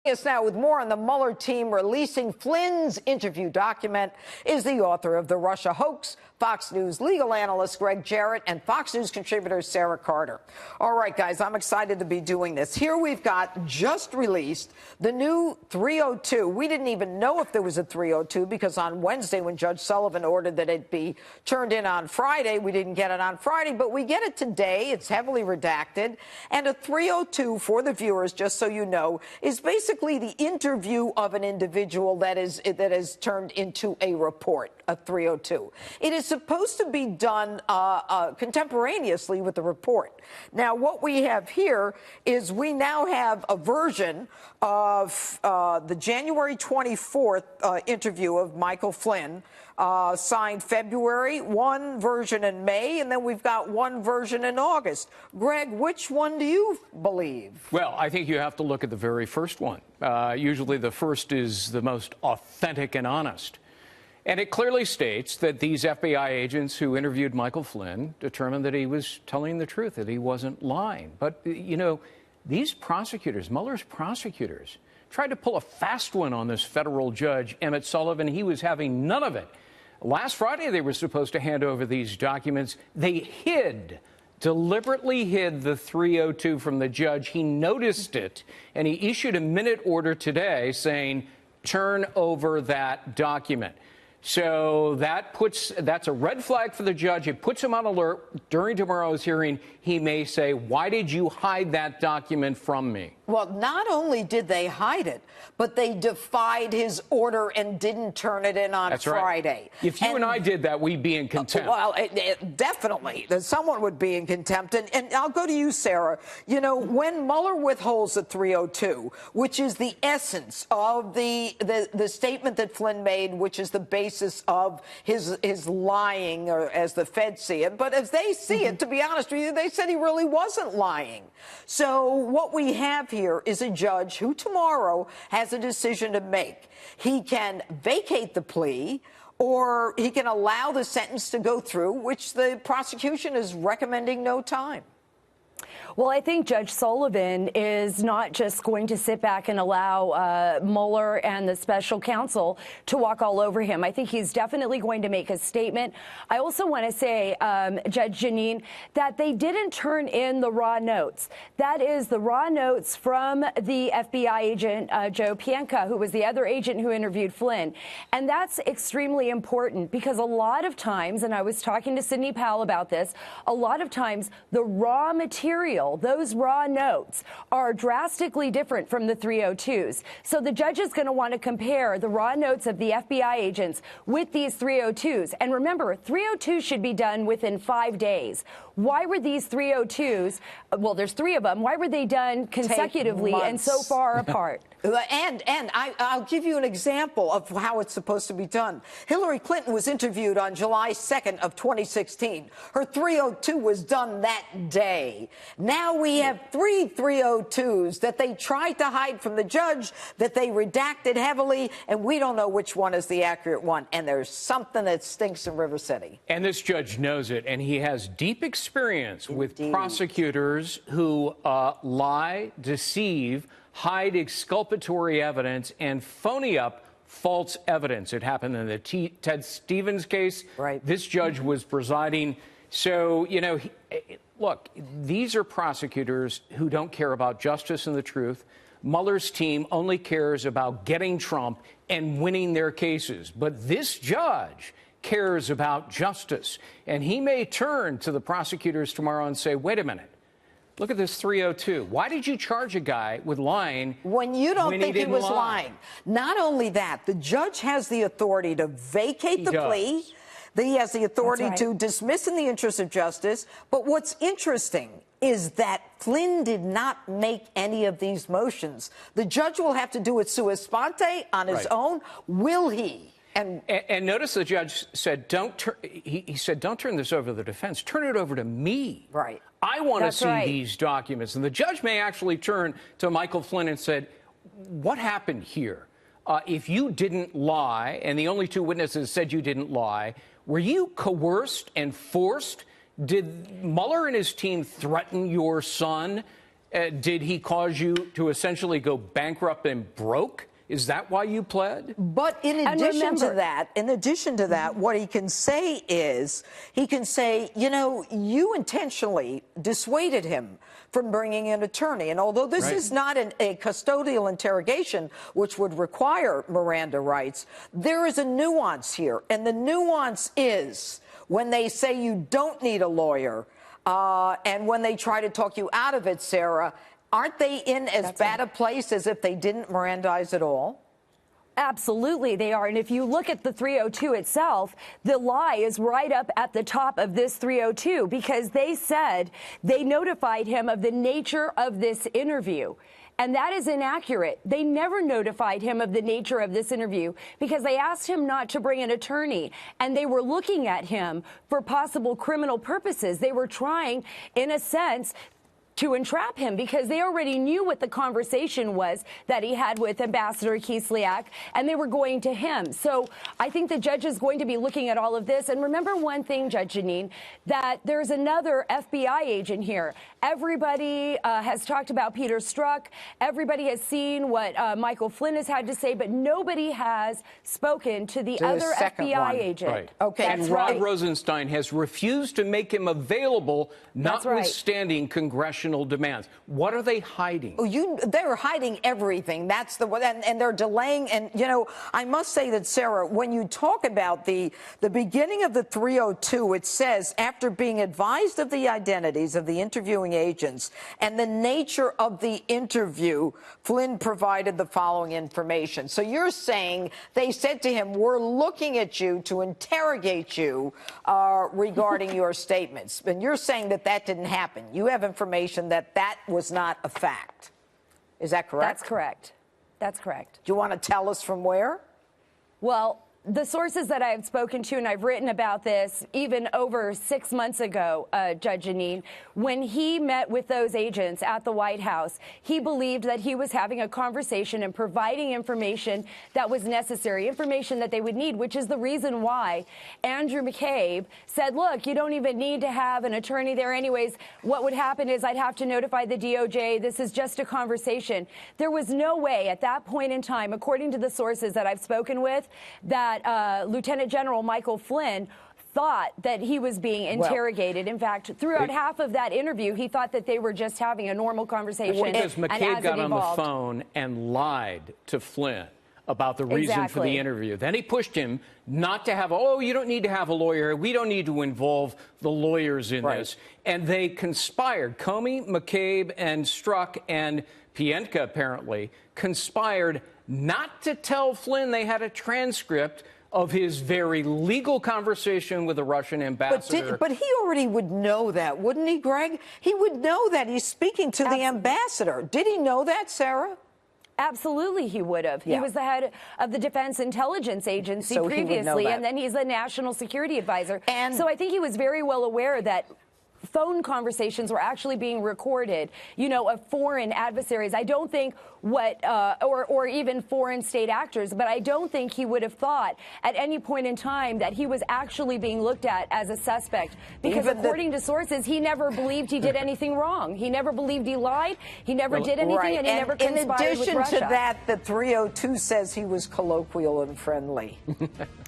Yes, now with more on the Mueller team releasing Flynn's interview document is the author of The Russia Hoax, Fox News legal analyst Gregg Jarrett, and Fox News contributor Sara Carter. All right, guys, I'm excited to be doing this. Here we've got just released the new 302. We didn't even know if there was a 302 because on Wednesday, when Judge Sullivan ordered that it be turned in on Friday, we didn't get it on Friday, but we get it today. It's heavily redacted. And a 302, for the viewers, just so you know, is basically the interview of an individual that is turned into a report, a 302. It is supposed to be done contemporaneously with the report. Now, what we have here is we now have a version of the January 24th interview of Michael Flynn, signed February, one version in May, and then we've got one version in August. Greg, which one do you believe? Well, I think you have to look at the very first one. Usually the first is the most authentic and honest. And it clearly states that these FBI agents who interviewed Michael Flynn determined that he was telling the truth, that he wasn't lying. But, you know, these prosecutors, Mueller's prosecutors, tried to pull a fast one on this federal judge, Emmett Sullivan. He was having none of it. Last Friday, they were supposed to hand over these documents. They deliberately hid the 302 from the judge. He noticed it, and he issued a minute order today saying, turn over that document. So that's a red flag for the judge. It puts him on alert. During tomorrow's hearing, he may say, why did you hide that document from me? Well, not only did they hide it, but they defied his order and didn't turn it in on Friday. Right. If you and I did that, we'd be in contempt. Well, definitely. Someone would be in contempt. And I'll go to you, Sara. You know, when Mueller withholds the 302, which is the essence of the statement that Flynn made, which is the basis of his lying, or as the feds see it. But as they see it, to be honest with you, they said he really wasn't lying. So what we have here is a judge who tomorrow has a decision to make. He can vacate the plea, or he can allow the sentence to go through, which the prosecution is recommending no time. Well, I think Judge Sullivan is not just going to sit back and allow Mueller and the special counsel to walk all over him. I think he's definitely going to make a statement. I also want to say, Judge Janine, that they didn't turn in the raw notes. That is the raw notes from the FBI agent, Joe Pienka, who was the other agent who interviewed Flynn. And that's extremely important because a lot of times, and I was talking to Sidney Powell about this, a lot of times the raw material, those raw notes, are drastically different from the 302s. So the judge is going to want to compare the raw notes of the FBI agents with these 302s. And remember, 302s should be done within 5 days. Why were these 302s, well, there's three of them, why were they done consecutively and so far apart? And I'll give you an example of how it's supposed to be done. Hillary Clinton was interviewed on July 2nd of 2016. Her 302 was done that day. Now we have three 302s that they tried to hide from the judge, that they redacted heavily, and we don't know which one is the accurate one. And there's something that stinks in River City. And this judge knows it, and he has deep experience with prosecutors who lie, deceive, hide exculpatory evidence, and phony up false evidence. It happened in the Ted Stevens case. Right. This judge was presiding. So, you know, look, these are prosecutors who don't care about justice and the truth. Mueller's team only cares about getting Trump and winning their cases. But this judge cares about justice. And he may turn to the prosecutors tomorrow and say, wait a minute. Look at this 302. Why did you charge a guy with lying when you don't think he was lie? lying? Not only that, the judge has the authority to vacate the plea. He has the authority to dismiss in the interest of justice. But what's interesting is that Flynn did not make any of these motions. The judge will have to do it sua sponte on his own. Will he? And notice the judge said, he said, don't turn this over to the defense. Turn it over to me. Right. I want to see these documents. And the judge may actually turn to Michael Flynn and said, what happened here? If you didn't lie, and the only two witnesses said you didn't lie, were you coerced and forced? Did Mueller and his team threaten your son? Did he cause you to essentially go bankrupt and broke? Is that why you pled? But in addition to that, what he can say is, he can say, you know, you intentionally dissuaded him from bringing an attorney. And although this is not a custodial interrogation, which would require Miranda rights, there is a nuance here. And the nuance is when they say you don't need a lawyer, and when they try to talk you out of it, Sarah, aren't they in as bad a place as if they didn't Mirandize at all? Absolutely, they are. And if you look at the 302 itself, the lie is right up at the top of this 302 because they said they notified him of the nature of this interview. And that is inaccurate. They never notified him of the nature of this interview because they asked him not to bring an attorney. And they were looking at him for possible criminal purposes. They were trying, in a sense, to entrap him because they already knew what the conversation was that he had with Ambassador Kislyak, and they were going to him. So I think the judge is going to be looking at all of this. And remember one thing, Judge Jeanine, that there's another FBI agent here. Everybody has talked about Peter Strzok. Everybody has seen what Michael Flynn has had to say, but nobody has spoken to the other FBI agent. Right. Okay. And Rod Rosenstein has refused to make him available, notwithstanding congressional demands. What are they hiding? Oh, they're hiding everything. That's the one, and they're delaying. And you know, I must say that, Sarah, when you talk about the beginning of the 302, it says after being advised of the identities of the interviewing agents and the nature of the interview, Flynn provided the following information. So you're saying they said to him, "We're looking at you to interrogate you regarding your statements," and you're saying that that didn't happen. You have information that was not a fact. Is that correct? That's correct. That's correct. Do you want to tell us from where? Well, the sources that I have spoken to, and I've written about this even over 6 months ago, Judge Jeanine, when he met with those agents at the White House, he believed that he was having a conversation and providing information that was necessary, information that they would need, which is the reason why Andrew McCabe said, look, you don't even need to have an attorney there anyways. What would happen is I'd have to notify the DOJ. This is just a conversation. There was no way at that point in time, according to the sources that I've spoken with, that Lieutenant General Michael Flynn thought that he was being interrogated. In fact, throughout half of that interview, he thought that they were just having a normal conversation. Because McCabe got on the phone and lied to Flynn about the reason for the interview. Then he pushed him not to have, oh, you don't need to have a lawyer. We don't need to involve the lawyers in this. And they conspired. Comey, McCabe, and Strzok, and Pientka, apparently, conspired not to tell Flynn they had a transcript of his very legal conversation with the Russian ambassador. But he already would know that, wouldn't he, Greg? He would know that he's speaking to the ambassador. Did he know that, Sarah? Absolutely, he would have. He was the head of the Defense Intelligence Agency previously, and then he's the National Security Advisor. And so I think he was very well aware that phone conversations were actually being recorded, you know, of foreign adversaries. I don't think or even foreign state actors, but I don't think he would have thought at any point in time that he was actually being looked at as a suspect. Because according to sources, he never believed he did anything wrong. He never believed he lied. He never did anything, and he never conspired with Russia. In addition to that, the 302 says he was colloquial and friendly.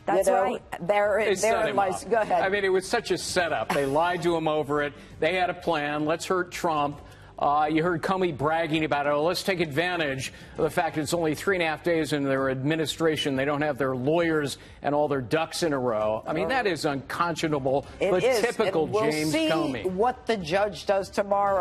That's right. Go ahead. I mean, it was such a setup. They lied to him over it. They had a plan. Let's hurt Trump. You heard Comey bragging about it. Oh, let's take advantage of the fact that it's only 3.5 days in their administration. They don't have their lawyers and all their ducks in a row. I mean, that is unconscionable, but typical James Comey. We'll see what the judge does tomorrow.